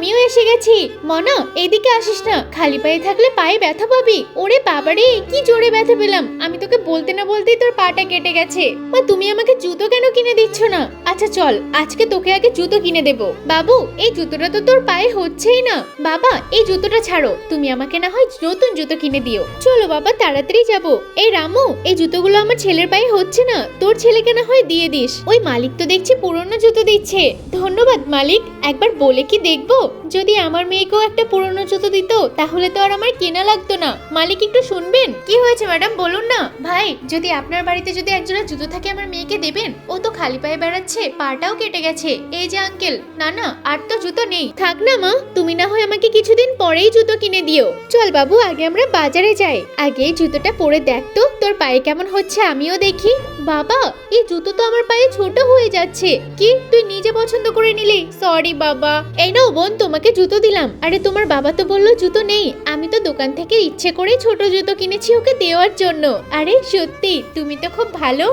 আমিও এসে গেছি। মনা, এদিকে আসিস না, খালি পায়ে থাকলে পায়ে ব্যথা পাবি। ওরে বাবারে, কি জোরে ব্যথা পেলাম। আমি তোকে বলতে না বলতেই তোর পাটা কেটে গেছে। মা, তুমি আমাকে জুতো কেন কিনে দিচ্ছ না? আচ্ছা চল, আজকে তোকে আগে জুতো কিনে দেব। বাবু, এই জুতোটা তো তোর পায়ে হচ্ছেই না। বাবা, এই জুতোটা ছাড়ো, তুমি আমাকে না হয় নতুন জুতো কিনে দিও। চলো বাবা, তাড়াতাড়ি যাবো। এই রামু, এই জুতোগুলো আমার ছেলের পায়ে হচ্ছে না, তোর ছেলেকে না হয় দিয়ে দিস। ওই মালিক তো দেখছি পুরনো জুতো দিচ্ছে। ধন্যবাদ মালিক। একবার বলে কি দেখবো, যদি আমার মেয়েকেও একটা পুরনো জুতো দিত তাহলে তো আর আমার কেনা লাগতো না। মালিক একটু শুনবেন? কি হয়েছে ম্যাডাম, বলুন না। ভাই, যদি আপনার বাড়িতে যদি একজোড়া জুতো থাকে আমার মেয়েকে দেবেন। ও তো খালি পায়ে বেড়াচ্ছে, পাটাও কেটে গেছে। এই যে আঙ্কেল। না না, আর তো জুতো নেই। থাক না মা, তুমি না হয় আমাকে কিছুদিন পরেই জুতো কিনে দিও। চল বাবু, আগে আমরা বাজারে যাই। আগে এই জুতোটা পরে দেখ তো তোর পায়ে কেমন হচ্ছে, আমিও দেখি। বাবা, এই জুতো তো আমার পায়ে ছোট হয়ে যাচ্ছে। কি, তুই নিজে পছন্দ করে নিলি? সরি বাবা। এই নাও বোন, তোমাকে জুতো দিলাম। আরে তোমার বাবা তো বললো জুতো নেই, আমি তো দোকান থেকে ইচ্ছে করে ছোট জুতো কিনেছি ওকে দেওয়ার জন্য। আরে সত্যি, তুমি তো খুব ভালো।